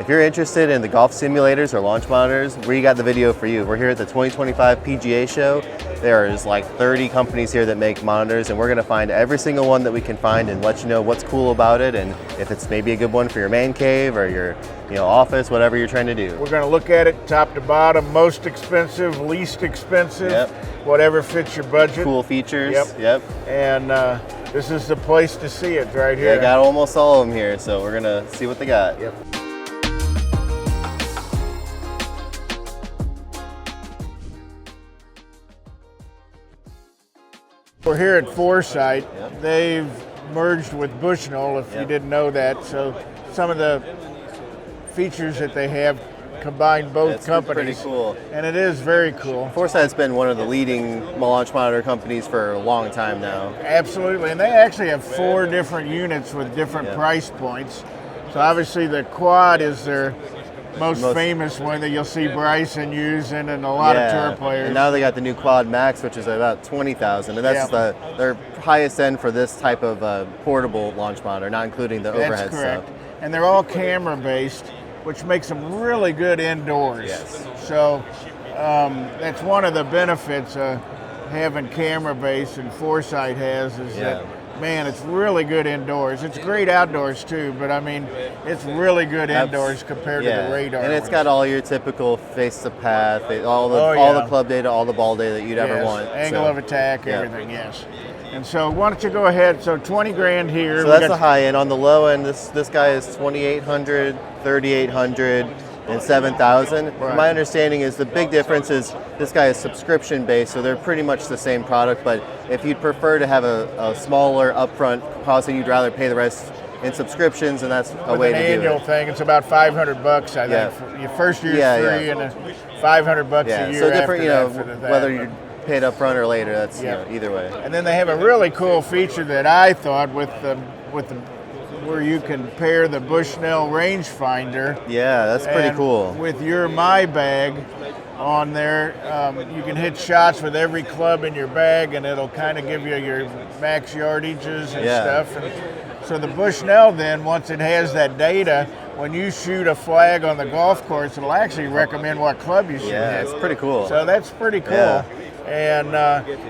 If you're interested in the golf simulators or launch monitors, we got the video for you. We're here at the 2025 PGA show. There's like 30 companies here that make monitors, and we're gonna find every single one that we can find and let you know what's cool about it, and if it's maybe a good one for your man cave or your office, whatever you're trying to do. We're gonna look at it top to bottom, most expensive, least expensive, whatever fits your budget. Cool features. Yep. And this is the place to see it right here. Yeah, got almost all of them here, so we're gonna see what they got. Yep. We're here at Foresight. They've merged with Bushnell, if you didn't know that. So some of the features that they have combine both companies. Pretty cool. And it is very cool. Foresight's been one of the leading launch monitor companies for a long time now. Absolutely, and they actually have 4 different units with different price points. So obviously the quad is their most famous one that you'll see Bryson using and a lot of tour players. And now they got the new Quad Max, which is about $20,000, and that's their highest end for this type of portable launch monitor, not including the overhead correct. stuff. And they're all camera based, which makes them really good indoors. So that's one of the benefits of having camera based, and Foresight has, is that, man, it's really good indoors. It's great outdoors too, but I mean, it's really good indoors compared to the radar. And it's got all your typical face to path, all the club data, all the ball data that you'd ever want. Angle of attack, everything, And so why don't you go ahead, so 20 grand here. So that's the high end. On the low end, this guy is 2,800, 3,800, and 7,000. My understanding is the big difference is this guy is subscription based, so they're pretty much the same product, but if you'd prefer to have a smaller upfront cost and you'd rather pay the rest in subscriptions, and that's a way to do it. An annual thing, it's about $500, I think. For your first year's free, and $500 a year so different, after that. whether you paid up front or later, that's either way. And then they have a really cool feature that I thought with the where you can pair the Bushnell rangefinder. Yeah, that's pretty cool. With your My Bag on there, you can hit shots with every club in your bag, and it'll kind of give you your max yardages and stuff. And so the Bushnell then, once it has that data, when you shoot a flag on the golf course, it'll actually recommend what club you should hit. Yeah, it's pretty cool. So that's pretty cool. Yeah. And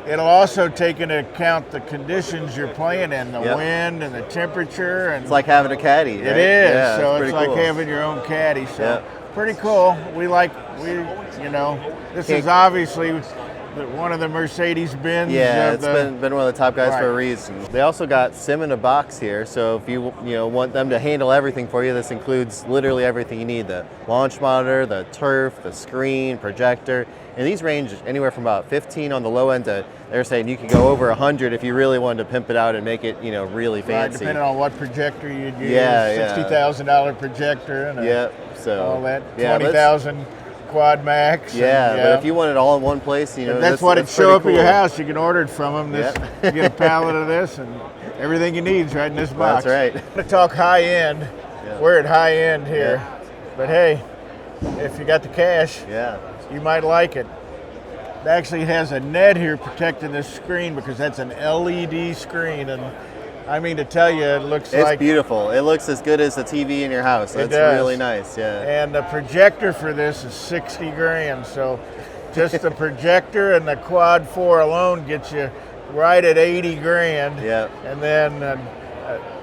it'll also take into account the conditions you're playing in, the wind and the temperature. And it's like having a caddy, right? It is. Yeah, so it's like having your own caddy. So pretty cool. This is obviously one of the Mercedes-Benz. Yeah, it's been one of the top guys for a reason. They also got Sim in a box here, so if you want them to handle everything for you, this includes literally everything you need: the launch monitor, the turf, the screen, projector. And these range anywhere from about 15 on the low end to, they're saying you can go over 100 if you really wanted to pimp it out and make it, really fancy. Right, depending on what projector you'd use. $60,000 projector and all that. 20,000 Quad Max. But if you want it all in one place, that's what it show up at your house. You can order it from them. You get a pallet of this, and everything you need is right in this box. That's right. I'm going to talk high end. We're at high end here, but hey, if you got the cash, you might like it. It actually has a net here protecting this screen because that's an LED screen, and I mean to tell you, it looks it's beautiful. It looks as good as the TV in your house. That's really nice. And the projector for this is 60 grand. So just the projector and the Quad 4 alone gets you right at 80 grand. And then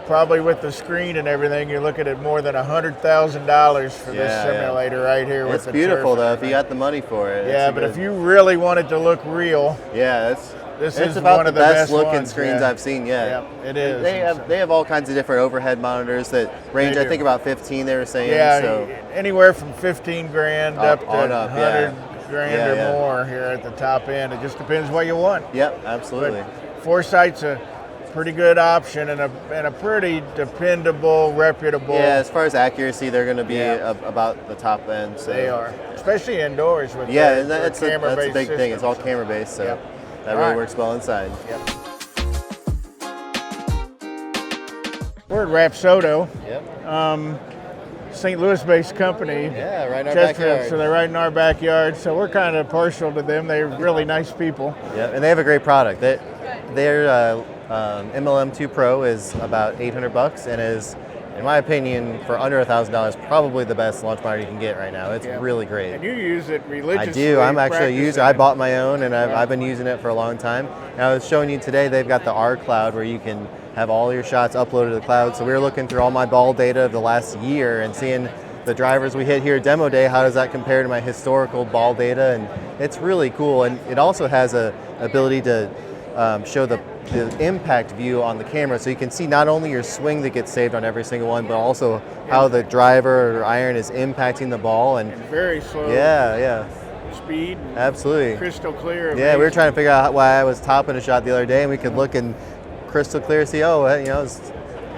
probably with the screen and everything, you're looking at more than $100,000 for this simulator right here. It's beautiful though, if you got the money for it. But if you really want it to look real, this is about one of the the best looking ones. screens I've seen yet. It is. They have all kinds of different overhead monitors that range, I think, about 15. They were saying. Anywhere from 15 grand up to 100 grand or more here at the top end. It just depends what you want. Absolutely. But Foresight's a pretty good option and a pretty dependable, reputable. As far as accuracy, they're going to be about the top end. So. They are, especially indoors with that's a big system. thing. It's all camera based, so that really works well inside. We're at Rapsodo. St. Louis-based company. Right in our backyard. So they're right in our backyard. So we're kind of partial to them. They're really nice people. And they have a great product. Their MLM2 Pro is about $800 and is in my opinion, for under $1,000, probably the best launch monitor you can get right now. It's really great. And you use it religiously. I do. I'm actually a user. I bought my own, and I've been using it for a long time. And I was showing you today, they've got the R Cloud where you can have all your shots uploaded to the cloud. So we were looking through all my ball data of the last year and seeing the drivers we hit here demo day, how does that compare to my historical ball data? And it's really cool. And it also has a ability to show the impact view on the camera, so you can see not only your swing that gets saved on every single one, but also how the driver or iron is impacting the ball. And very slow. Yeah. Speed. Absolutely. Crystal clear. Yeah, we were trying to figure out why I was topping a shot the other day, and we could look and crystal clear see, it's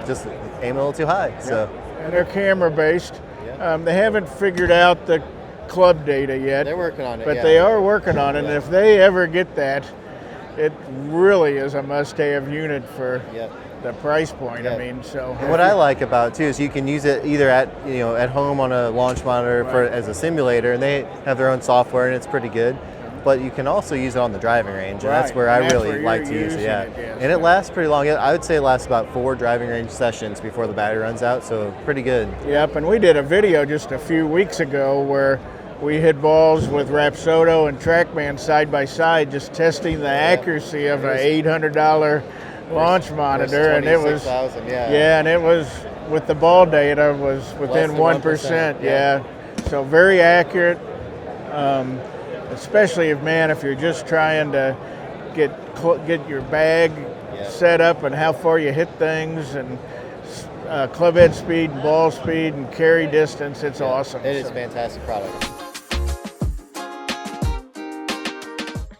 just aiming a little too high. So. And they're camera based. They haven't figured out the club data yet. They're working on it. But they are working on it, and if they ever get that, it really is a must-have unit for the price point. I mean, so. And what I like about it too is you can use it either at home on a launch monitor as a simulator, and they have their own software, and it's pretty good. But you can also use it on the driving range, and that's where I really like to use it. And it lasts pretty long. I would say it lasts about 4 driving range sessions before the battery runs out, so pretty good. Yep, and we did a video just a few weeks ago where we hit balls with Rapsodo and Trackman side by side, just testing the accuracy of an $800 launch monitor, and it was and it was with the ball data was within 1%. So very accurate, especially if you're just trying to get your bag set up and how far you hit things and club head speed and ball speed and carry distance. It's awesome. It is a fantastic product.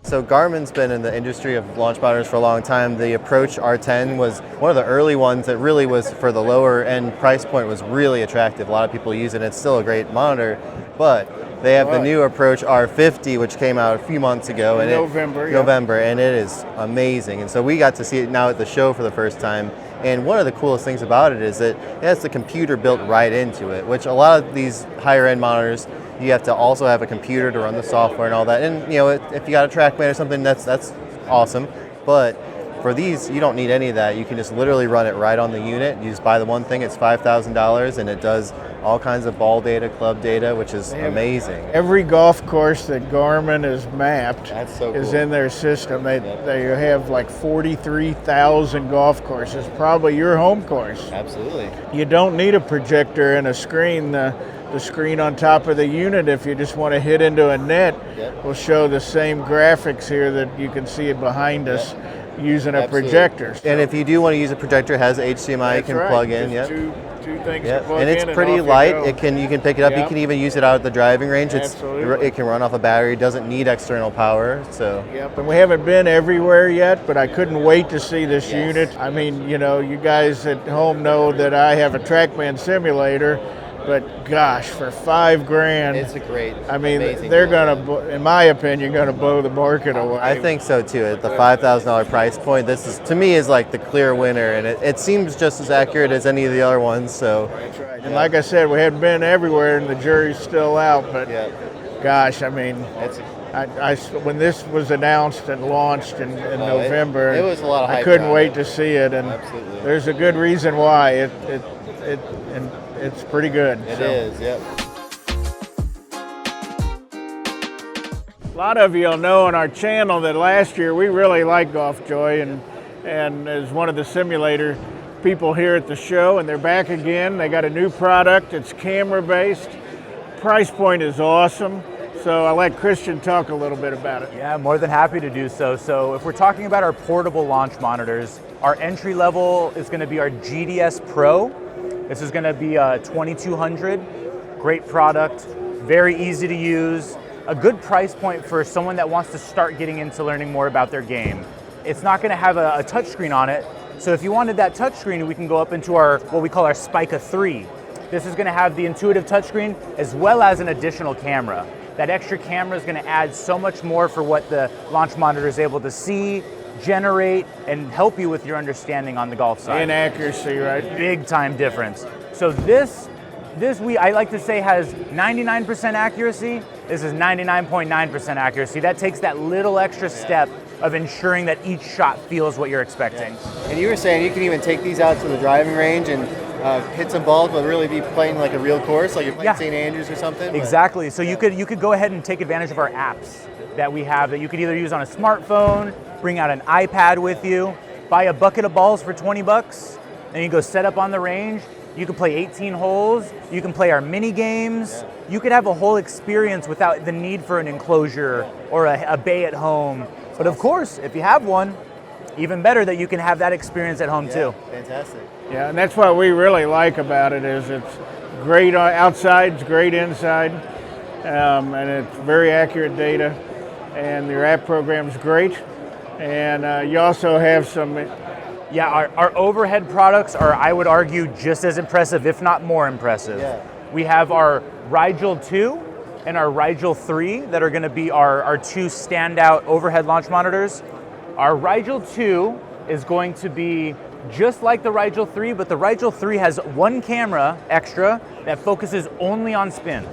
So Garmin's been in the industry of launch monitors for a long time. The Approach R10 was one of the early ones that really was, for the lower end price point, was really attractive. A lot of people use it. It's still a great monitor, but they have the new Approach R50, which came out a few months ago. In November, and it is amazing. And so we got to see it now at the show for the first time. And one of the coolest things about it is that it has the computer built right into it, which a lot of these higher end monitors, you have to also have a computer to run the software and all that. And if you got a Trackman or something, that's awesome. But for these, you don't need any of that. You can just literally run it right on the unit. You just buy the one thing, it's $5,000, and it does all kinds of ball data, club data, which is amazing. Every golf course that Garmin has mapped is in their system. They have like 43,000 golf courses, probably your home course. Absolutely. You don't need a projector and a screen. The screen on top of the unit, if you just want to hit into a net, will show the same graphics here that you can see it behind us using a projector. And if you do want to use a projector, it has HDMI you can plug in. Two things to plug in, and it's pretty light. You can pick it up. Yep. You can even use it out at the driving range. Absolutely. It can run off a battery. It doesn't need external power. So. Yep. And we haven't been everywhere yet, but I couldn't wait to see this unit. I mean, you guys at home know that I have a Trackman simulator. But gosh, for $5,000, it's a great. I mean, they're in my opinion, going to blow the market away. I think so too. At the $5,000 price point, this to me is like the clear winner, and it seems just as accurate as any of the other ones. So. That's right. And like I said, we hadn't been everywhere, and the jury's still out. But gosh, I mean, when this was announced and launched in November, it was a lot of hype. I couldn't wait to see it, and Absolutely. There's a good reason why it's pretty good. It is, yep. A lot of you'll know on our channel that last year we really liked Golfjoy, and as one of the simulator people here at the show, and they're back again. They got a new product. It's camera based. Price point is awesome. So I'll let Christian talk a little bit about it. Yeah, more than happy to do so. So if we're talking about our portable launch monitors, our entry level is going to be our GDS Pro. This is going to be a 2200, great product, very easy to use, a good price point for someone that wants to start getting into learning more about their game. It's not going to have a touchscreen on it, so if you wanted that touchscreen, we can go up into our what we call our Spica 3. This is going to have the intuitive touchscreen as well as an additional camera. That extra camera is going to add so much more for what the launch monitor is able to see, generate, and help you with your understanding on the golf side. And accuracy, right? Big time difference. So this I like to say has 99% accuracy. This is 99.9% accuracy. That takes that little extra step of ensuring that each shot feels what you're expecting. And you were saying you can even take these out to the driving range and hit some balls, but really be playing like a real course, like you're playing Yeah. St. Andrews or something. but- Exactly. So you could go ahead and take advantage of our apps that we have that you could either use on a smartphone, bring out an iPad with you, buy a bucket of balls for 20 bucks, and you go set up on the range. You can play 18 holes. You can play our mini games. You could have a whole experience without the need for an enclosure or a bay at home. But of course, if you have one, even better that you can have that experience at home too. Fantastic. Yeah, and that's what we really like about it is it's great outside, it's great inside, and it's very accurate data, and your app program's great, and you also have some. Yeah, our overhead products are, I would argue, just as impressive, if not more impressive. Yeah. We have our Rigel 2 and our Rigel 3 that are going to be our two standout overhead launch monitors. Our Rigel 2 is going to be just like the Rigel 3, but the Rigel 3 has one camera extra that focuses only on spin,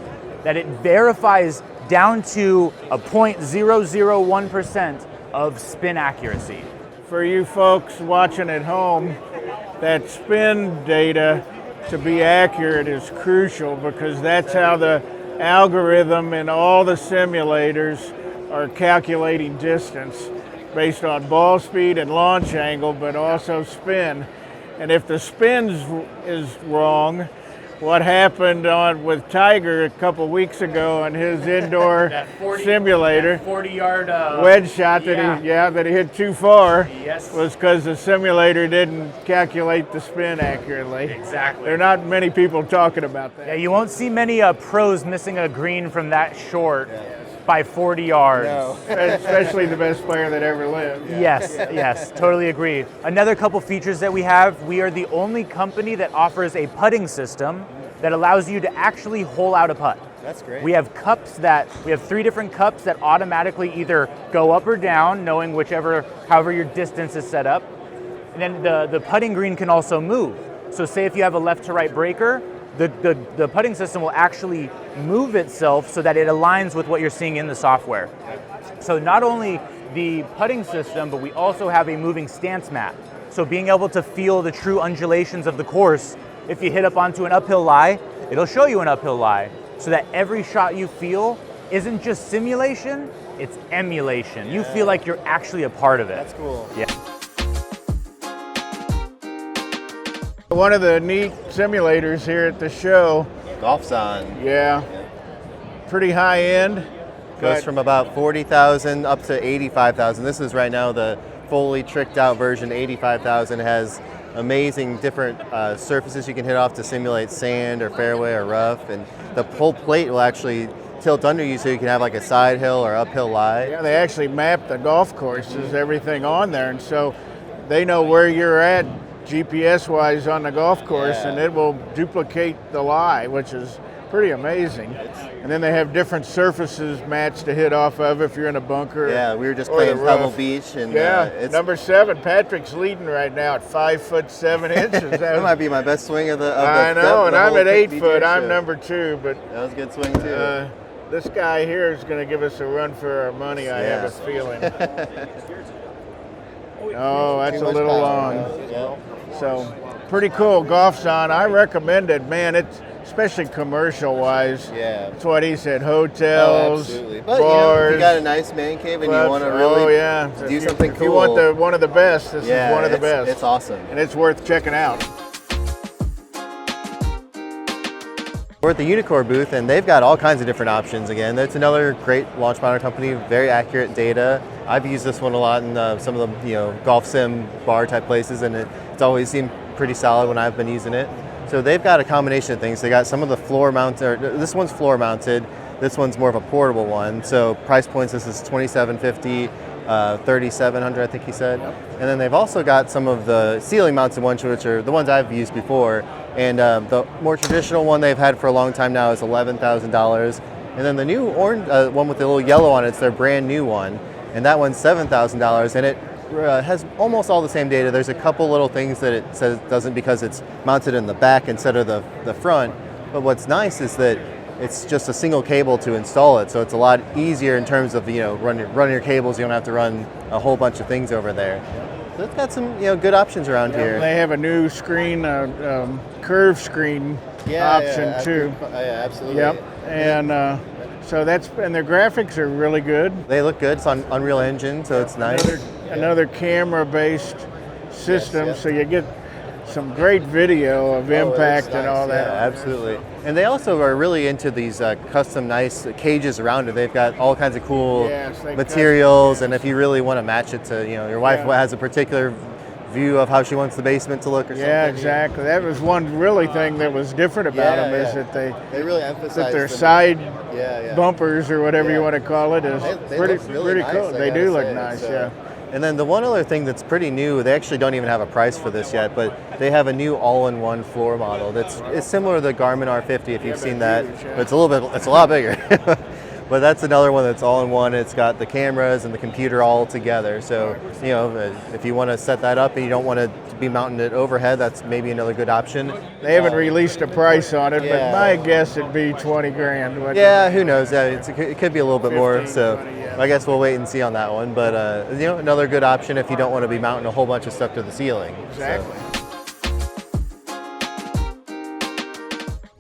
that it verifies down to a 0.001% of spin accuracy. For you folks watching at home, that spin data to be accurate is crucial because that's how the algorithm in all the simulators are calculating distance based on ball speed and launch angle, but also spin. And if the spin is wrong, what happened with Tiger a couple weeks ago on his indoor simulator, 40-yard wedge shot that he hit too far, Yes. was because the simulator didn't calculate the spin accurately. Exactly. There are not many people talking about that. Yeah, you won't see many pros missing a green from that short by 40 yards. No. Especially the best player that ever lived. Yes, totally agree. Another couple features that we have, we are the only company that offers a putting system that allows you to actually hole out a putt. That's great. We have we have 3 different cups that automatically either go up or down, knowing however your distance is set up. And then the putting green can also move. So say if you have a left to right breaker, the putting system will actually move itself so that it aligns with what you're seeing in the software. So not only the putting system, but we also have a moving stance mat. So being able to feel the true undulations of the course, if you hit up onto an uphill lie, it'll show you an uphill lie, so that every shot you feel isn't just simulation, it's emulation. You feel like you're actually a part of it. That's cool. Yeah. One of the neat simulators here at the show, Golfzon. Pretty high end. Goes from about 40,000 up to 85,000. This is right now the fully tricked out version. 85,000 has amazing different surfaces you can hit off to simulate sand or fairway or rough, and the whole plate will actually tilt under you so you can have like a side hill or uphill lie. Yeah, they actually map the golf courses, everything on there, and so they know where you're at GPS-wise on the golf course, and it will duplicate the lie, which is pretty amazing. And then they have different surfaces mats to hit off of if you're in a bunker. Yeah, we were just or playing the rough. Pebble Beach, and it's number 7, Patrick's leading right now at 5'7". that might be my best swing of the. I know, and I'm at 8 foot. I'm show. number 2, but That was a good swing too. this guy here is going to give us a run for our money. I have a feeling. Oh, that's Too a much little power. long. Yeah. So pretty cool. Golfzon, I recommend it, man. It's especially commercial-wise. Yeah. That's what he said. Oh, Hotels, absolutely. But bars. if you got a nice man cave and you want to really do something if cool. you want one of the best, this is one of the best. It's awesome. And it's worth checking out. We're at the Uneekor booth, and they've got all kinds of different options. Again, it's another great launch monitor company, very accurate data. I've used this one a lot in some of the golf sim bar type places, and it's always seemed pretty solid when I've been using it. So they've got a combination of things. They got some of the floor mounted. This one's floor mounted. This one's more of a portable one. So price points. This is $2,750, $3,700, I think he said. Yep. And then they've also got some of the ceiling mounted ones, which are the ones I've used before. And the more traditional one they've had for a long time now is $11,000. And then the new orange one with the little yellow on it's their brand new one. And that one's $7,000. And it has almost all the same data. There's a couple little things that it says doesn't because it's mounted in the back instead of the front. But what's nice is that it's just a single cable to install it. So it's a lot easier in terms of running your cables. You don't have to run a whole bunch of things over there. So it's got some good options around here. They have a new screen, curve screen option too. Yeah, absolutely. Yep, and so and their graphics are really good. They look good. It's on Unreal Engine, so it's nice. Another camera-based system, so you get some great video of impact and all that. Yeah, absolutely. And they also are really into these custom nice cages around it. They've got all kinds of cool materials, and if you really want to match it to, your wife has a particular view of how she wants the basement to look or something. Yeah, exactly. That was one really thing that was different about them is that they really emphasize that their side yeah. bumpers or whatever you want to call it is they pretty look really nice, cool. They do look say. nice, So, yeah. And then the one other thing that's pretty new, they actually don't even have a price for this yet, but they have a new all-in-one floor model it's similar to the Garmin R50 if you've seen that, but it's a lot bigger. But that's another one that's all-in-one. It's got the cameras and the computer all together. So, if you want to set that up and you don't want to be mounting it overhead, that's maybe another good option. They haven't released a price on it, but my guess it'd be 20 grand. Yeah, who knows? Yeah, it could be a little bit 15, more. So 20, yeah. I guess we'll wait and see on that one. But another good option if you don't want to be mounting a whole bunch of stuff to the ceiling. Exactly.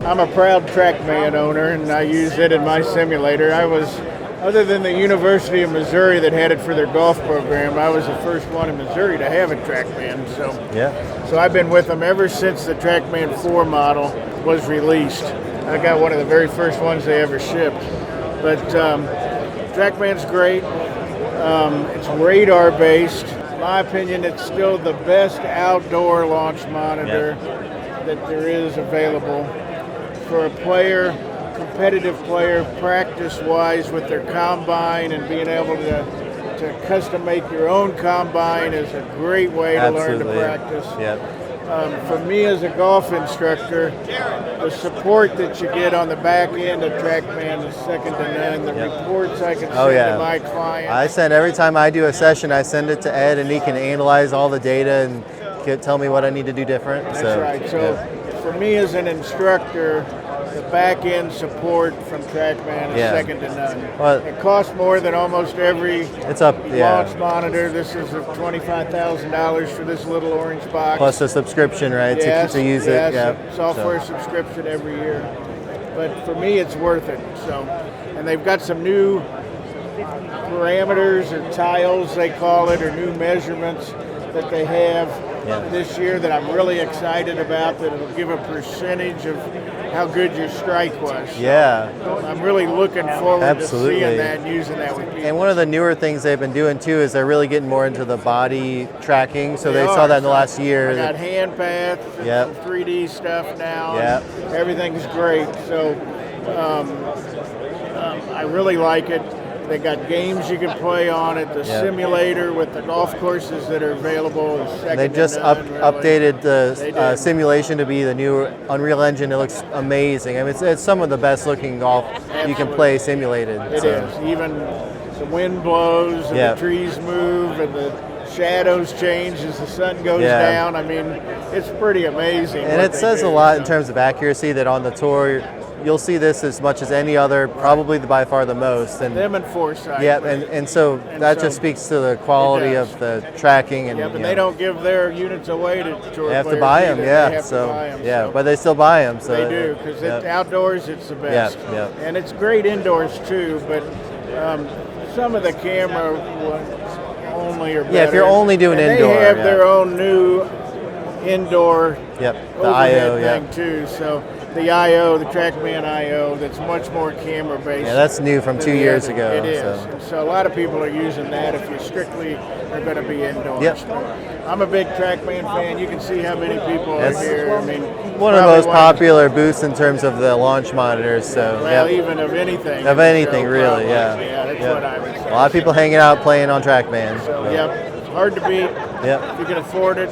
I'm a proud Trackman owner, and I use it in my simulator. Other than the University of Missouri that had it for their golf program, I was the first one in Missouri to have a Trackman. So I've been with them ever since the Trackman 4 model was released. I got one of the very first ones they ever shipped. But Trackman's great. It's radar based. In my opinion, it's still the best outdoor launch monitor that there is available for a competitive player, practice-wise with their combine, and being able to custom make your own combine is a great way to learn to practice. For me as a golf instructor, the support that you get on the back end of Trackman is second to none. The reports I can send to my clients. Every time I do a session, I send it to Ed, and he can analyze all the data and tell me what I need to do different. That's right. So for me as an instructor, the back-end support from Trackman is second to none. Well, it costs more than almost every launch monitor. This is $25,000 for this little orange box. Plus a subscription, right, to use it. Software subscription every year. But for me, it's worth it. So, and they've got some new parameters or tiles, they call it, or new measurements that they have this year that I'm really excited about, that it'll give a percentage of how good your strike was. So I'm really looking forward to seeing that and using that with people. And one of the newer things they've been doing too is they're really getting more into the body tracking. So they saw that in the last year. I got hand paths, some 3D stuff now. Everything's great. So I really like it. They got games you can play on it. The simulator with the golf courses that are available is second. They just updated the simulation to be the new Unreal Engine. It looks amazing. I mean, it's some of the best looking golf you can play simulated. It is. Even the wind blows and the trees move and the shadows change as the sun goes down. I mean, it's pretty amazing. And it says a lot in terms of accuracy that on the tour, you'll see this as much as any other, probably by far the most. And them and Foresight. And so that just speaks to the quality of the tracking. And they don't give their units away to tour players. They have to buy them, They have to buy them, but they still buy them. So they do, because outdoors it's the best. And it's great indoors too, but some of the camera only are better. Yeah, if you're only doing indoor. They have their own new indoor the overhead IO, thing too. So the IO, the Trackman IO, that's much more camera based. Yeah, that's new from 2 years ago. It is. And so a lot of people are using that if you strictly are going to be indoors. I'm a big Trackman fan. You can see how many people are here. I mean, one of the most popular booths in terms of the launch monitors. So even of anything. Of anything, really, Yeah, that's what I would say. A lot of people hanging out playing on Trackman. So, it's hard to beat. If you can afford it,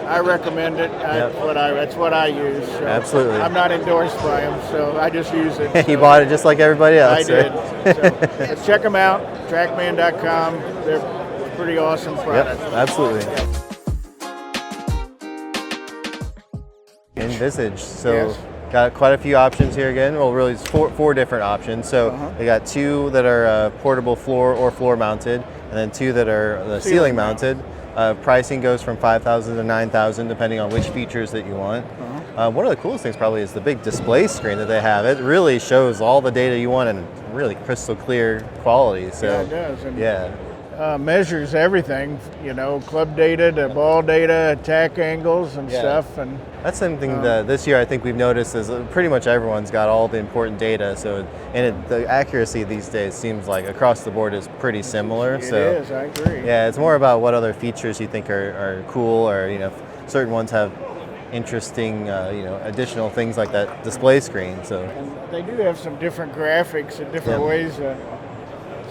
I recommend it. That's what I use. So Absolutely. I'm not endorsed by them, so I just use it. You bought it just like everybody else. I did. So check them out, trackman.com. They're a pretty awesome product. Absolutely. Nvisage. So got quite a few options here again. Well, really it's four different options. So they got two that are portable floor mounted, and then two that are ceiling mounted. Pricing goes from 5,000 to 9,000 depending on which features that you want. One of the coolest things probably is the big display screen that they have. It really shows all the data you want in really crystal clear quality. So Yeah, it does. And yeah. measures everything, you know, club data to ball data, attack angles and Yeah. stuff. And That's something that this year I think we've noticed is pretty much everyone's got all the important data. So, the accuracy these days seems like across the board is pretty similar. it is, I agree. Yeah, it's more about what other features you think are cool, or if certain ones have interesting, additional things like that display screen. So And they do have some different graphics and different Yeah. ways of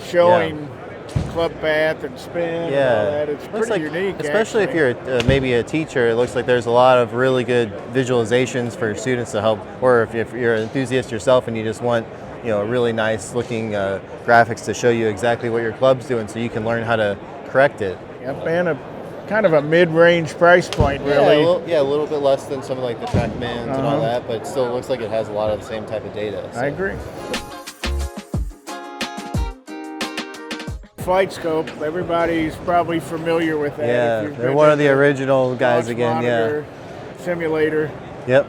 showing club path and spin and all that. It's Looks pretty like, unique, especially actually. if you're maybe a teacher. It looks like there's a lot of really good visualizations for students to help, or if you're an enthusiast yourself and you just want really nice looking graphics to show you exactly what your club's doing, so you can learn how to correct it. Yep, and a kind of a mid-range price point, really. A little bit less than some of like the Trackmans and all that, but it still looks like it has a lot of the same type of data. I agree. Flightscope, everybody's probably familiar with that. Yeah, If you've they're been one in of the original guys launch again. monitor, simulator Yep.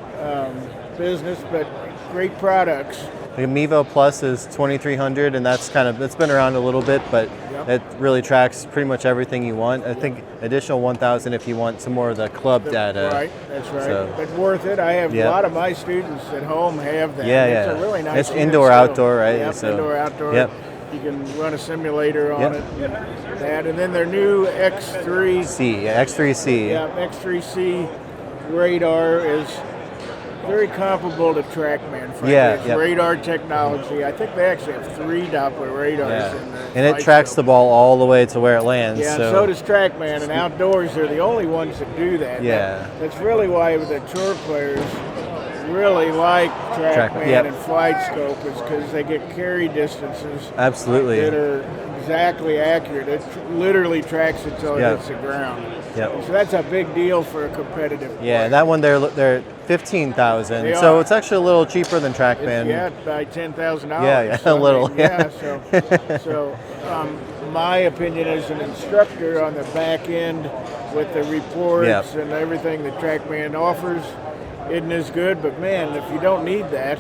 business, but great products. The Mevo Plus is 2300, and it's been around a little bit, but Yep. it really tracks pretty much everything you want. I think additional 1000 if you want some more of the club data. Right, that's right. So- But worth it. I have Yep. a lot of my students at home have that. Yeah, It's yeah. a really nice It's unit indoor, still. outdoor, right? Yep, So- indoor, outdoor. Yep. You can run a simulator on Yep. it. That, and then their new X3, X3C. yeah, X3C radar is very comparable to Trackman. Frankly. Yeah, It's yep. radar technology. I think they actually have 3 Doppler radars Yeah. in there. And it tracks the ball all the way to where it lands. Yeah, and so does Trackman, and outdoors they're the only ones that do that. Yeah. That's really why the tour players really like Trackman Yep. and Flightscope, is because they get carry distances Absolutely. that are exactly accurate. It literally tracks it till it Yep. hits the ground. Yep. So that's a big deal for a competitive Yeah, player. that one they're 15,000. They So are. it's actually a little cheaper than Trackman. Yeah, by $10,000. Yeah, yeah, So, a little, yeah, so my opinion as an instructor on the back end with the reports Yep. and everything that Trackman offers isn't as good. But man, if you don't need that,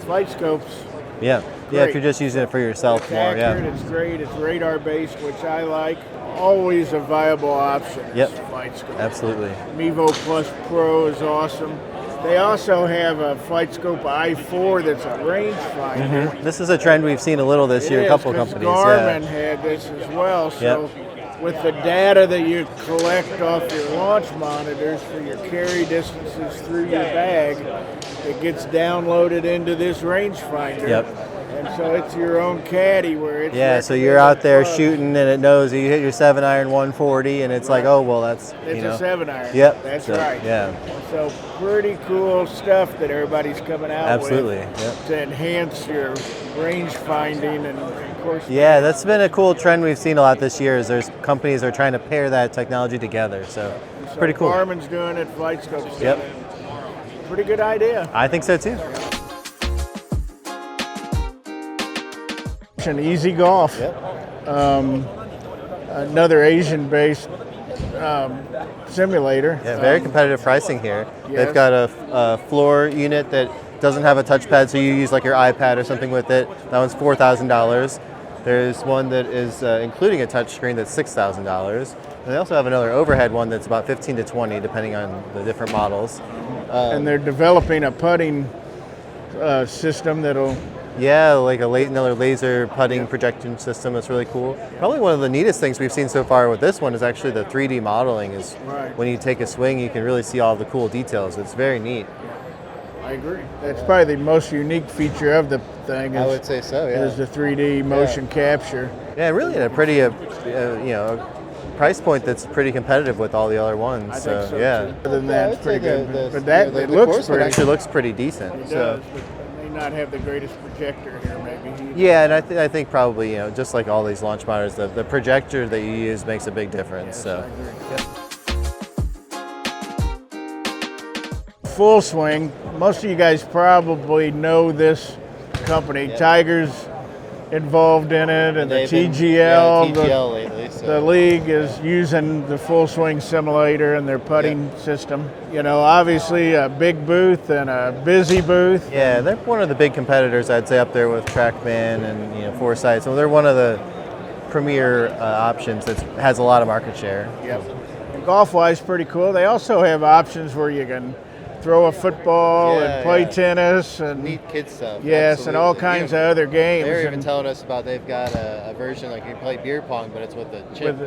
Flightscope's Yeah. Yeah, Great. if you're just using it for yourself it's more. accurate, Yeah. it's great, it's radar based, which I like. Always a viable option. is Yep. Flightscope. Absolutely. Mevo Plus Pro is awesome. They also have a Flightscope i4 that's a rangefinder. This is a trend we've seen a little this It year, a is, couple 'cause companies. Garmin Yeah. had this as well. So Yep. with the data that you collect off your launch monitors for your carry distances through your bag, it gets downloaded into this rangefinder. Yep. And so it's your own caddy where it's Yeah, so you're out there clubs. shooting and it knows you hit your 7-iron 140 and it's like, oh, well, that's, It's a 7-iron. Yep. That's So, right. Yeah, So pretty cool stuff that everybody's coming out absolutely. with Yep. to enhance your range finding, and of course Yeah, that's been a cool trend we've seen a lot this year is there's companies are trying to pair that technology together. So so pretty cool. Garmin's doing it, Flightscope's doing Yep. it. Pretty good idea. I think so too. And Easy Golf, another Asian-based simulator. Yeah, very competitive pricing here. yes. They've got a floor unit that doesn't have a touchpad, so you use like your iPad or something with it. That one's $4,000. There's one that is including a touchscreen that's $6,000. And they also have another overhead one that's about 15 to 20, depending on the different models. And they're developing a putting system that'll. Yeah, like another laser putting projection system. That's really cool. Probably one of the neatest things we've seen so far with this one is actually the 3D modeling. Is Right. when you take a swing, you can really see all the cool details. It's very neat. I agree. That's probably the most unique feature of the thing. Is, say so. is the 3D motion capture. Yeah, really at a pretty, price point that's pretty competitive with all the other ones. I think so yeah. too. Other than that, it's pretty good. But that it looks pretty. actually looks pretty decent. It so. does, but they may not have the greatest projector here, maybe. Yeah, and I think probably just like all these launch monitors, the projector that you use makes a big difference. Yes, So. I agree. Full Swing. Most of you guys probably know this company, Tiger's involved in it, and the TGL, the league is using the Full Swing Simulator in their putting system. You know, obviously a big booth and a busy booth. Yeah, they're one of the big competitors, I'd say, up there with Trackman and Foresight. So they're one of the premier options that has a lot of market share. Yep. And golf-wise, pretty cool. They also have options where you can throw a football and play tennis and neat kid stuff. Yes, absolutely. and all kinds of other games. They're even telling us about they've got a version like you play beer pong, but it's with a chip.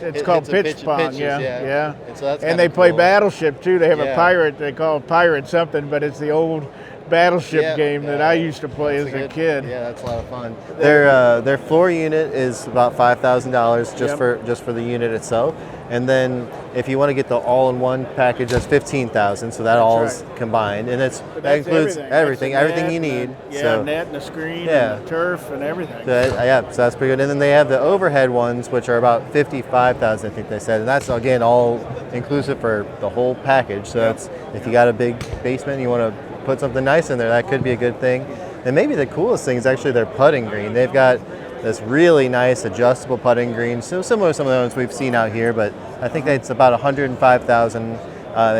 It's called pitch pong. Pitches, yeah. And, so that's and they play cool. Battleship too. They have a pirate. They call it Pirate something, but it's the old Battleship game that I used to play as a kid. Yeah, that's a lot of fun. Their floor unit is about $5,000 just for the unit itself. And then if you want to get the all-in-one package, that's $15,000. So that all is combined, and that includes everything you need. So net and the screen, and the turf, and everything. So that's pretty good. And then they have the overhead ones, which are about $55,000, I think they said, and that's again all inclusive for the whole package. So that's if you got a big basement, and you want to put something nice in there, that could be a good thing. And maybe the coolest thing is actually their putting green. They've got this really nice adjustable putting green, so similar to some of the ones we've seen out here, but I think it's about $105,000.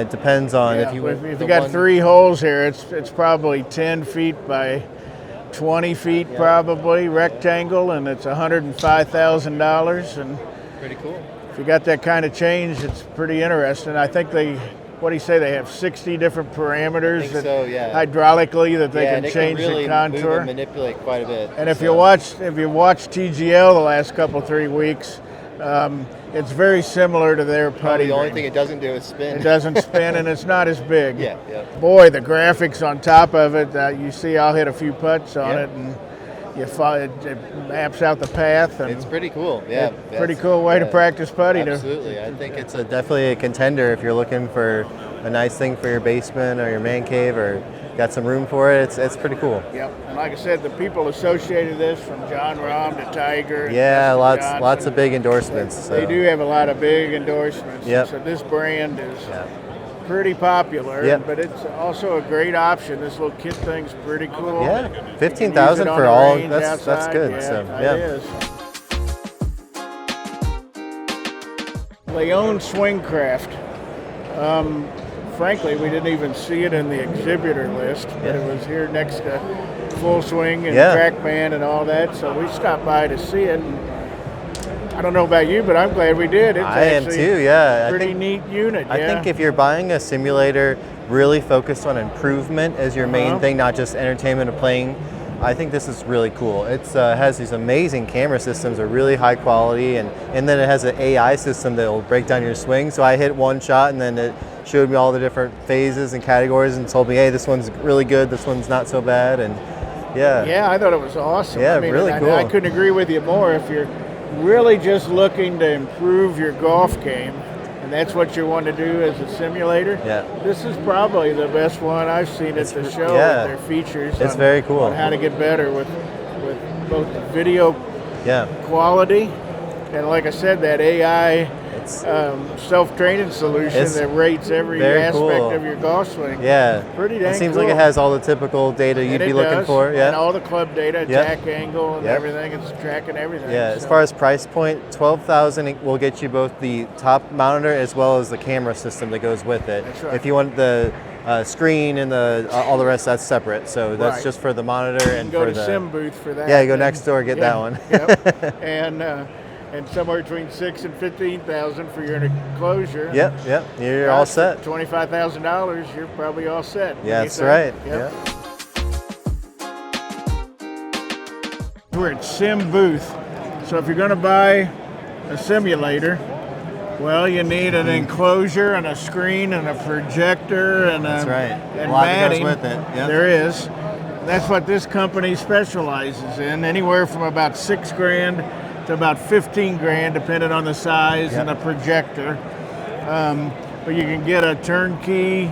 It depends on if you got 3 holes here, it's probably 10 feet by 20 feet probably, rectangle, and it's $105,000. And pretty cool. If you got that kind of change, it's pretty interesting. I think they have 60 different parameters hydraulically that they can change really the contour. Move and manipulate quite a bit. And if you watch TGL the last 3 weeks, it's very similar to their putting. The only thing it doesn't do is spin. It doesn't spin, and it's not as big. Yeah. Boy, the graphics on top of it, you see I'll hit a few putts on it, and it maps out the path. And it's pretty cool. Yeah. Pretty cool way to practice putting. Absolutely. I think it's definitely a contender if you're looking for a nice thing for your basement or your man cave or got some room for it. It's pretty cool. Yep. And like I said, the people associated this from John Rahm to Tiger. Yeah, lots of big endorsements. They do have a lot of big endorsements. Yep. So this brand is pretty popular, but it's also a great option. This little kit thing's pretty cool. Yeah, $15,000 for all. That's good. It is. Laon Swingcraft. Frankly, we didn't even see it in the exhibitor list, but it was here next to Full Swing and Trackman and all that. So we stopped by to see it. And I don't know about you, but I'm glad we did. I am too, yeah. Pretty neat unit. I think if you're buying a simulator really focused on improvement as your main thing, not just entertainment of playing, I think this is really cool. It has these amazing camera systems, are really high quality, and then it has an AI system that will break down your swing. So I hit one shot, and then it showed me all the different phases and categories and told me, hey, this one's really good, this one's not so bad, and I thought it was awesome. Yeah, really cool. I couldn't agree with you more. If you're really just looking to improve your golf game, and that's what you want to do as a simulator, this is probably the best one I've seen at the show with their features. It's very cool. On how to get better with both the video quality and, like I said, that AI self-training solution that rates every aspect of your golf swing. Yeah, pretty dang It seems cool. like it has all the typical data you'd be looking for. Yeah, and all the club data, attack angle, and everything. It's tracking everything. Yeah, as far as price point, $12,000 will get you both the top monitor as well as the camera system that goes with it. That's right. If you want the screen and all the rest, that's separate. So that's just for the monitor and go for to SimBooth for that. Yeah, you go next door, get that one. And somewhere between $6,000 and $15,000 for your enclosure. Yep, you're all set. $25,000, you're probably all set. Yeah, that's right. Yep. We're at SimBooth. So if you're going to buy a simulator, well, you need an enclosure and a screen and a projector and a and lot matting. goes with it. Yep. There is. That's what this company specializes in. Anywhere from about $6,000 to about $15,000, depending on the size and the projector. But you can get a turnkey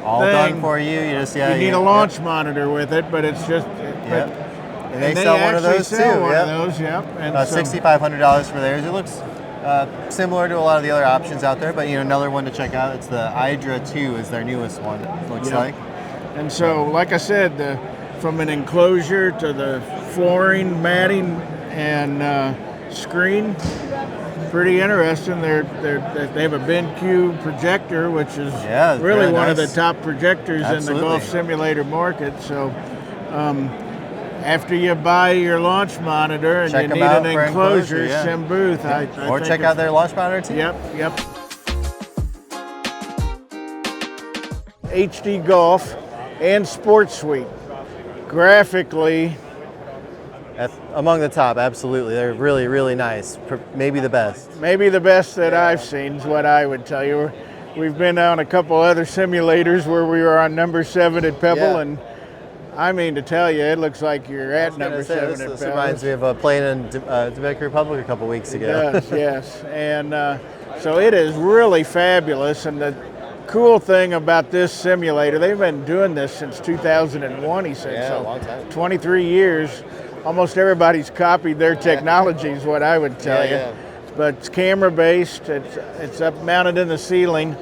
all done for you. You just you need a launch monitor with it, but it's just. And they sell one of those too. And $6,500 for theirs. It looks similar to a lot of the other options out there, but another one to check out. It's the Hydra 2 is their newest one. It looks like. And so, like I said, from an enclosure to the flooring, matting, and screen. Pretty interesting. They have a BenQ projector, which is really one of the top projectors in the golf simulator market. So after you buy your launch monitor and you need an enclosure, SimBooth. Or check out their launch monitor too. Yep. HD Golf and Sports Suite. Graphically, among the top, absolutely. They're really, really nice. Maybe the best. Maybe the best that I've seen is what I would tell you. We've been on a couple other simulators where we were on number 7 at Pebble, and I mean to tell you, it looks like you're at number 7 at Pebble. This reminds me of playing in Dominican Republic a couple weeks ago. It does, yes. And so it is really fabulous. And the cool thing about this simulator, they've been doing this since 2001, he said. Yeah, a long time. 23 years. Almost everybody's copied their technology is what I would tell you. Yeah. But it's camera based, it's up mounted in the ceiling.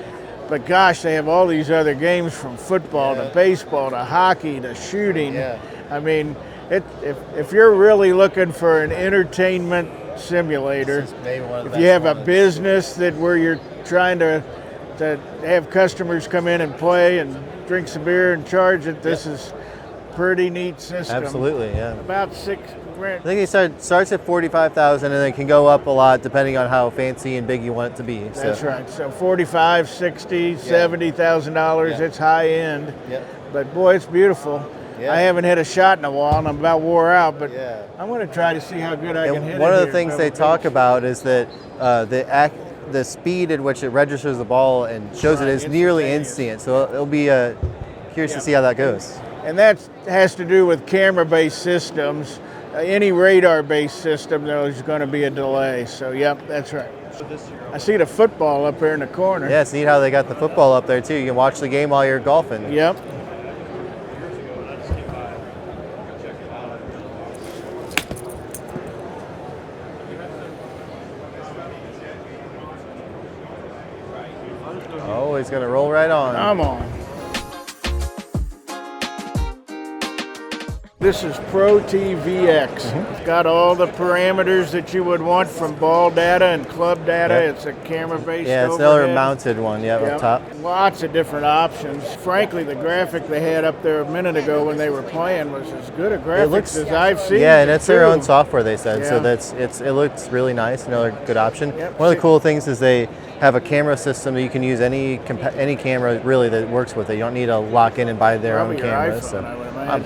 But gosh, they have all these other games from football to baseball to hockey to shooting. Yeah. I mean, if you're really looking for an entertainment simulator, if you have a business where you're trying to have customers come in and play and drink some beer and charge it, this is pretty neat system. Absolutely, yeah. About $6,000. I think it starts at 45,000 and then can go up a lot depending on how fancy and big you want it to be. That's right. So $45,000, $60,000, $70,000. It's high end. Yeah. But boy, it's beautiful. Yeah. I haven't hit a shot in a while, and I'm about wore out. But I'm going to try to see how good I can hit it. One of the things they talk about is that the speed at which it registers the ball and shows it is nearly instant. So it'll be curious to see how that goes. And that has to do with camera-based systems. Any radar-based system, there's going to be a delay. So, yep, that's right. I see the football up there in the corner. Yeah, see how they got the football up there, too. You can watch the game while you're golfing. Yep. Oh, he's going to roll right on. Come on. This is Protee VX. It's got all the parameters that you would want from ball data and club data. It's a camera-based it's another mounted one, up top. Lots of different options. Frankly, the graphic they had up there a minute ago when they were playing was as good a graphics as I've seen. Yeah, and it's their own software, they said. So it looks really nice. Another good option. One of the cool things is they have a camera system that you can use any camera really that works with it. You don't need to lock in and buy their own camera.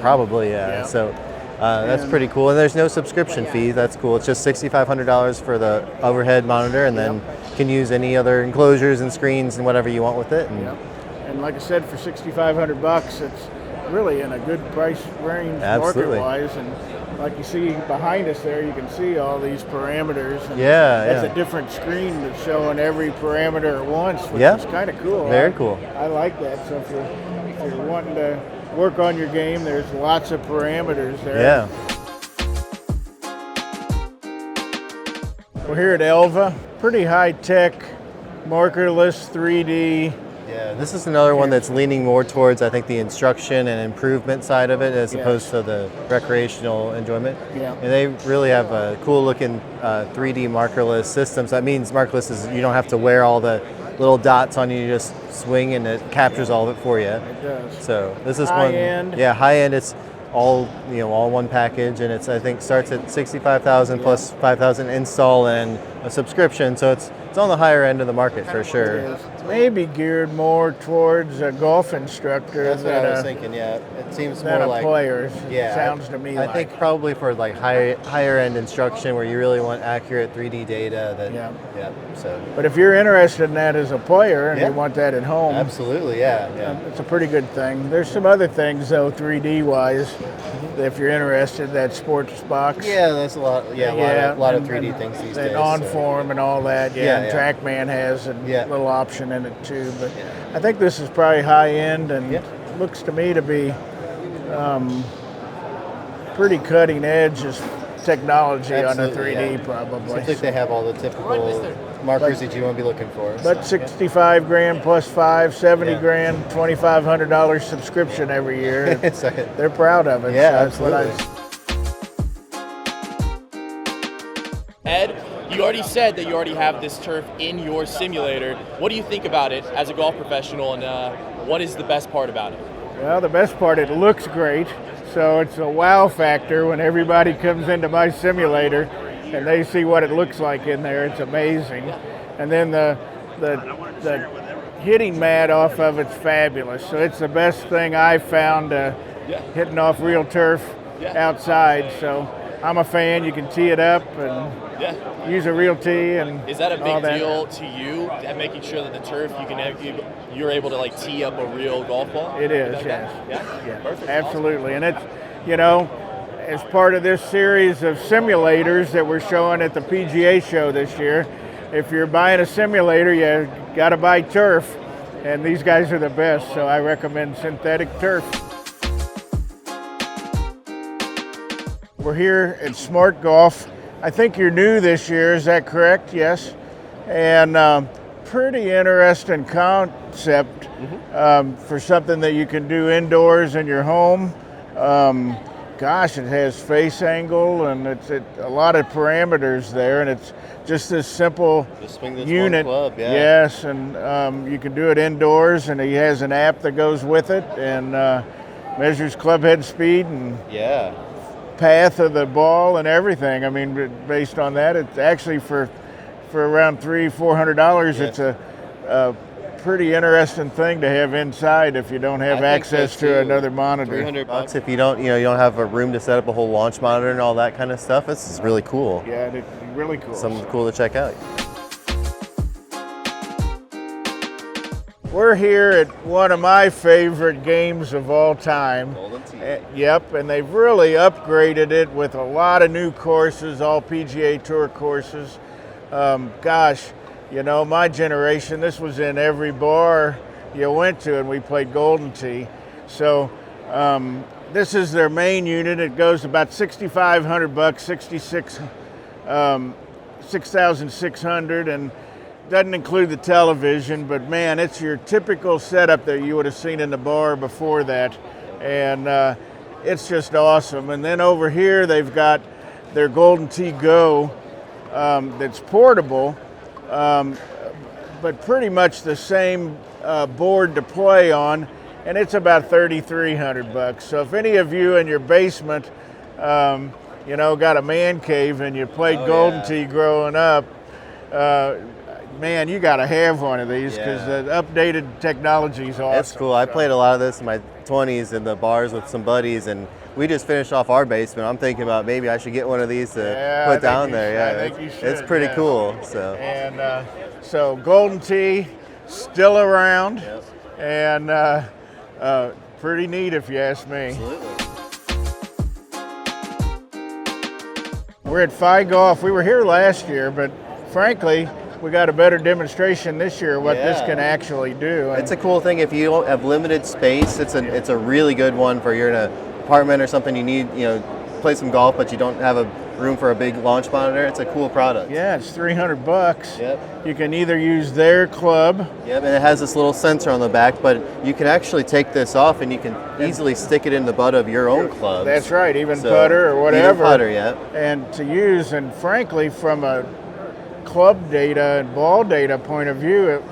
Probably, So that's pretty cool. And there's no subscription fee. That's cool. It's just $6,500 for the overhead monitor, and then you can use any other enclosures and screens and whatever you want with it. And like I said, for $6,500, it's really in a good price range market-wise. And like you see behind us there, you can see all these parameters. And that's a different screen that's showing every parameter at once, which is kind of cool. Very cool. I like that. So if you're wanting to work on your game, there's lots of parameters there. Yeah. We're here at Elva. Pretty high-tech, markerless 3D. Yeah, this is another one that's leaning more towards, I think, the instruction and improvement side of it as opposed to the recreational enjoyment. Yeah. And they really have a cool-looking 3D markerless system. So that means markerless is you don't have to wear all the little dots on you, you just swing and it captures all of it for you. It does. So this is high end. Yeah, high end. It's all one package, and it's I think starts at $65,000 plus $5,000 install and a subscription. So it's on the higher end of the market for sure. It is. Maybe geared more towards a golf instructor. That's what I was thinking. Yeah, it seems more like players. Yeah, sounds to me. I think probably for like higher end instruction where you really want accurate 3D data. So. But if you're interested in that as a player and you want that at home, absolutely, it's a pretty good thing. There's some other things though, 3D wise, if you're interested. That sports box. Yeah, there's a lot. A lot of 3D things these days. And on-form and all that. And Trackman has a little option in it too. But I think this is probably high end and looks to me to be pretty cutting edge as technology on a Absolutely, 3D yeah. probably. Seems like they have all the typical markers that you want to be looking for. But 65 grand plus 5, 70 Yeah. grand, $2,500 subscription every year. They're proud of it. Yeah, so that's absolutely. Ed, you already said that you already have this turf in your simulator. What do you think about it as a golf professional, and what is the best part about it? Well, the best part, it looks great. So it's a wow factor when everybody comes into my simulator and they see what it looks like in there. It's amazing. And then the hitting mat off of it's fabulous. So it's the best thing I've found hitting off real turf outside. So I'm a fan. You can tee it up and use a real tee. And is that a big deal to you, making sure that the turf you're able to like tee up a real golf ball? It is, yes. Yeah, perfect. Absolutely. And it's, you know, as part of this series of simulators that we're showing at the PGA show this year, if you're buying a simulator, you got to buy turf, and these guys are the best, so I recommend synthetic turf. We're here at Smart Golf. I think you're new this year, is that correct? Yes. And pretty interesting concept for something that you can do indoors in your home. Gosh, it has face angle and it's a lot of parameters there, and it's just this simple unit. One club, yeah. Yes, and you can do it indoors, and he has an app that goes with it and measures club head speed and path of the ball and everything. I mean, based on that, it's actually for around $300-400. It's a pretty interesting thing to have inside if you don't have access to another monitor. $300 if you don't have a room to set up a whole launch monitor and all that kind of stuff. This is really cool. Yeah, it's really cool. Something cool to check out. We're here at one of my favorite games of all time. Golden Tee. Yep, and they've really upgraded it with a lot of new courses, all PGA Tour courses. Gosh, you know, my generation, this was in every bar you went to, and we played Golden Tee. So this is their main unit. It goes about $6,500, 6,600, and doesn't include the television, but man, it's your typical setup that you would have seen in the bar before that. And it's just awesome. And then over here, they've got their Golden Tee Go that's portable, but pretty much the same board to play on, and it's about $3,300. So if any of you in your basement, you know, got a man cave and you played Golden Tee growing up, man, you got to have one of these because the updated technology is awesome. That's cool. I played a lot of this in my 20s in the bars with some buddies, and we just finished off our basement. I'm thinking about maybe I should get one of these to put down there. Yeah, I think you should. It's pretty cool. So. And so Golden Tee still around, and pretty neat if you ask me. Absolutely. We're at Phigolf. We were here last year, but frankly, we got a better demonstration this year of what this can actually do. It's a cool thing if you don't have limited space. It's a really good one for you're in an apartment or something. You need play some golf, but you don't have a room for a big launch monitor. It's a cool product. Yeah, it's $300. Yep. You can either use their club. Yep, and it has this little sensor on the back, but you can actually take this off and you can easily stick it in the butt of your own club. That's right, even putter or whatever. Even putter, yeah. And to use, and frankly, from a club data and ball data point of view, it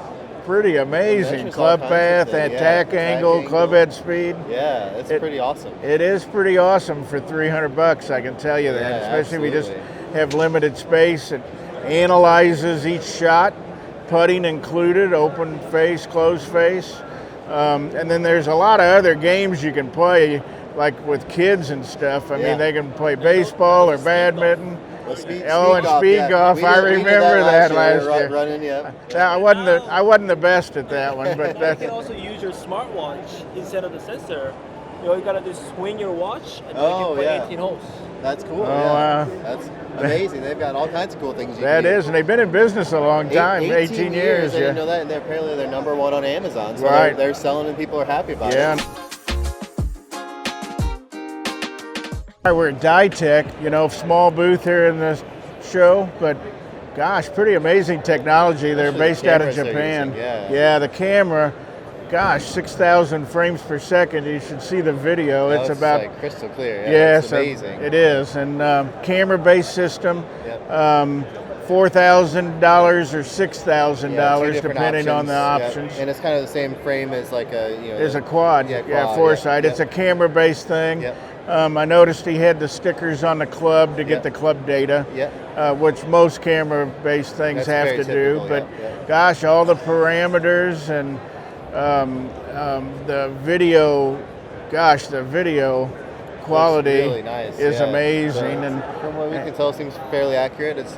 pretty amazing. Club path, attack angle, club head speed. Yeah, it's pretty awesome. It is pretty awesome for $300, I can tell you that. Yeah, especially if we just absolutely. have limited space. It analyzes each shot, putting included, open face, closed face. And then there's a lot of other games you can play, like with kids and stuff. I mean, they can play baseball or badminton. Speed golf. I remember that last year. Running, I wasn't the best at that one, but you can also use your smartwatch instead of the sensor. You gotta just swing your watch and you can play 18 holes. That's cool. That's amazing. They've got all kinds of cool things. And they've been in business a long time, 18 years. I didn't know that, and apparently they're number one on Amazon. So they're selling and people are happy about it. We're at Ditect, you know, small booth here in the show, but gosh, pretty amazing technology. They're based out of Japan. Yeah, the camera, gosh, 6,000 frames per second. You should see the video. No, it's about like crystal clear. Yeah, it's amazing. It is, and camera-based system. Yep. $4,000 or $6,000 depending on the options. Yep. And it's kind of the same frame as like a Is a quad. Yeah, Foresight. Yep. It's a camera-based thing. Yep. I noticed he had the stickers on the club to get the club data, which most camera-based things have to do. But gosh, all the parameters and the video, the video quality really nice. is amazing. So, and from what we can tell, it seems fairly accurate. It's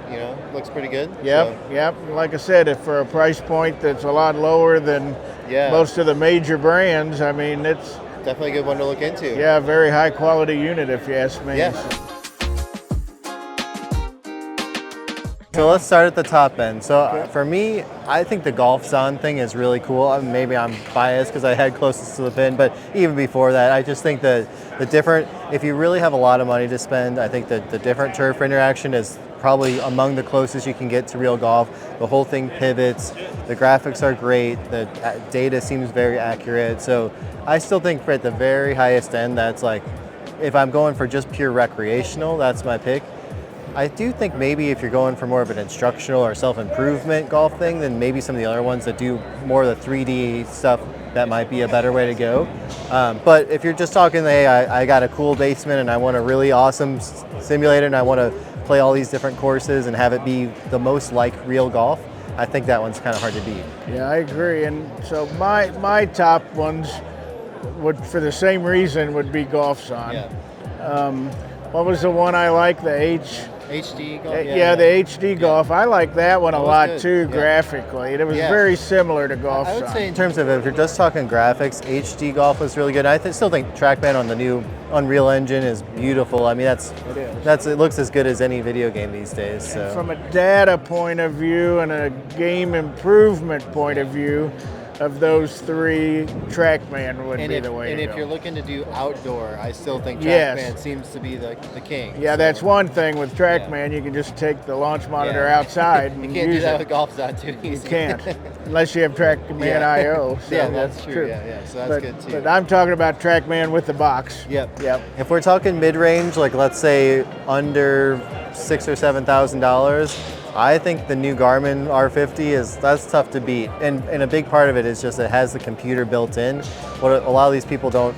looks pretty good. Yep. Like I said, if for a price point that's a lot lower than most of the major brands, I mean, it's definitely a good one to look into. Yeah, very high quality unit if you ask me. Yeah. So let's start at the top end. So for me, I think the Golfzon thing is really cool. Maybe I'm biased because I had closest to the pin, but even before that, I just think that the different, if you really have a lot of money to spend, I think that the different turf interaction is probably among the closest you can get to real golf. The whole thing pivots, the graphics are great, the data seems very accurate. So I still think for at the very highest end, that's like, if I'm going for just pure recreational, that's my pick. I do think maybe if you're going for more of an instructional or self-improvement golf thing, then maybe some of the other ones that do more of the 3D stuff, that might be a better way to go. But if you're just talking, hey, I got a cool basement and I want a really awesome simulator and I want to play all these different courses and have it be the most like real golf, I think that one's kind of hard to beat. Yeah, I agree. And so my top ones would, for the same reason, would be Golfzon. Yeah. What was the one I like? The HD Golf? The HD Golf. I like that one a lot too, graphically. It was very similar to Golfzon. I would say in terms of, if you're just talking graphics, HD Golf was really good. I still think Trackman on the new Unreal Engine is beautiful. I mean, it looks as good as any video game these days. So. From a data point of view and a game improvement point of view, of those three, Trackman would be the way to go. And if you're looking to do outdoor, I still think Trackman seems to be the king. Yeah, that's one thing with Trackman. You can just take the launch monitor outside and you can't do that with Golfzon too easy. You can't, unless you have Trackman I/O. So yeah, that's true. Yeah, so that's good too. But I'm talking about Trackman with the box. Yep. If we're talking mid-range, like let's say under $6,000 or $7,000, I think the new Garmin R50 that's tough to beat, and a big part of it is just it has the computer built in. What a lot of these people don't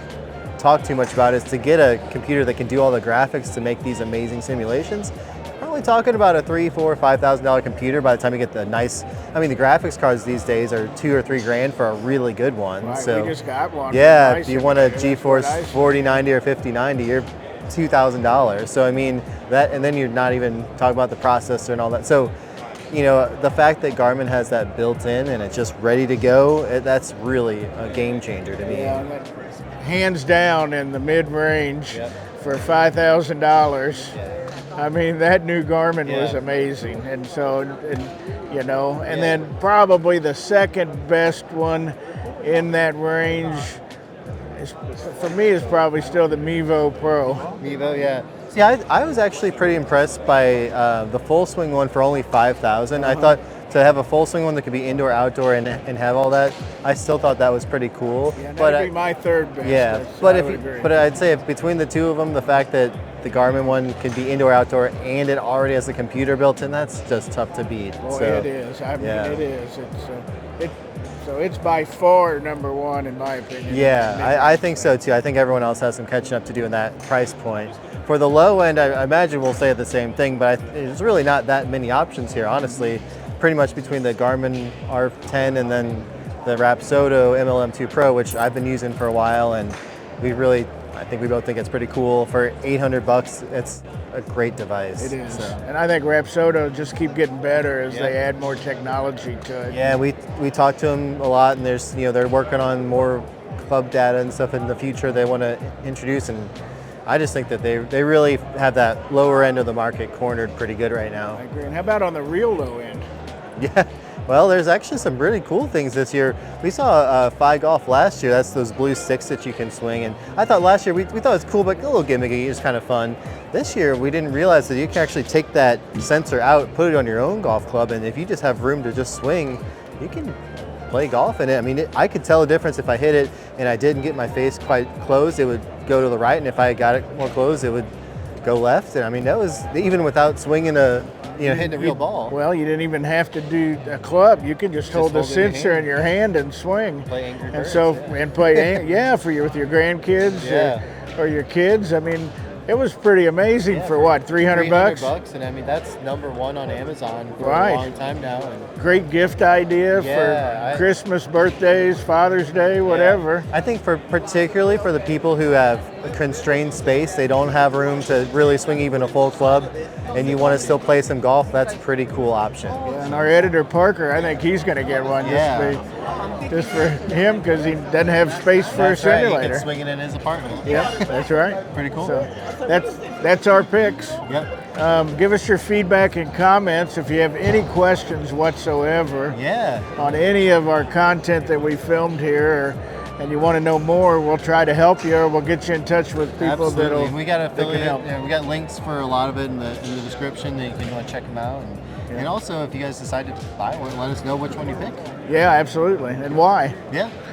talk too much about is to get a computer that can do all the graphics to make these amazing simulations. Probably talking about a $3,000, $4,000, $5,000 computer by the time you get the nice. I mean, the graphics cards these days are $2,000 or $3,000 for a really good one. Right, so we just got one. Yeah, if you want a GeForce 4090 or 5090, you're $2,000. So I mean that, and then you're not even talking about the processor and all that. So, the fact that Garmin has that built in and it's just ready to go, that's really a game changer to me. Yeah, hands down in the mid-range for $5,000. I mean, that new Garmin was amazing, and so, and then probably the second best one in that range. For me, is probably still the Mevo Pro. Mevo, yeah. See, I was actually pretty impressed by the full swing one for only $5,000. I thought to have a full swing one that could be indoor, outdoor, and have all that, I still thought that was pretty cool. Yeah, that'd be my third best. Yeah, but I'd say if between the two of them, the fact that the Garmin one can be indoor, outdoor, and it already has a computer built in, that's just tough to beat. Boy, it is. I mean, it is. So it's by far number one in my opinion. Yeah, I think so too. I think everyone else has some catching up to do in that price point. For the low end, I imagine we'll say the same thing, but there's really not that many options here, honestly. Pretty much between the Garmin R10 and then the Rapsodo MLM2 Pro, which I've been using for a while, and I think we both think it's pretty cool. For $800, it's a great device. It is, and I think Rapsodo just keep getting better as they add more technology to it. Yeah, we talked to them a lot, and there's they're working on more club data and stuff in the future they want to introduce, and I just think that they really have that lower end of the market cornered pretty good right now. I agree. And how about on the real low end? Well, there's actually some really cool things this year. We saw Phigolf last year. That's those blue sticks that you can swing. And I thought last year we thought it was cool, but a little gimmicky. It was kind of fun. This year we didn't realize that you can actually take that sensor out, put it on your own golf club, and if you just have room to just swing, you can play golf in it. I mean, I could tell a difference if I hit it and I didn't get my face quite closed, it would go to the right, and if I got it more closed, it would go left. And I mean, that was even without swinging hitting a real ball. Well, you didn't even have to do a club. You could just hold the sensor in your hand and swing. Play Angry Birds, and play with your grandkids or your kids. I mean, it was pretty amazing for what, 300 bucks? $300, and I mean that's #1 on Amazon for a long time now. And great gift idea for Christmas, birthdays, Father's Day, whatever. I think particularly for the people who have a constrained space, they don't have room to really swing even a full club, and you want to still play some golf, that's a pretty cool option. Yeah, and our editor Parker, I think he's going to get one just for him because he doesn't have space for a simulator. Right. He can swing it in his apartment. Yep, that's right. Pretty cool. So that's our picks. Yep. Give us your feedback and comments if you have any questions whatsoever on any of our content that we filmed here, and you want to know more, we'll try to help you, or we'll get you in touch with people Absolutely. We got affiliate. help. We got links for a lot of it in the description that you can check them out. And also, if you guys decide to buy one, let us know which one you pick. Yeah, absolutely, and why. Yeah.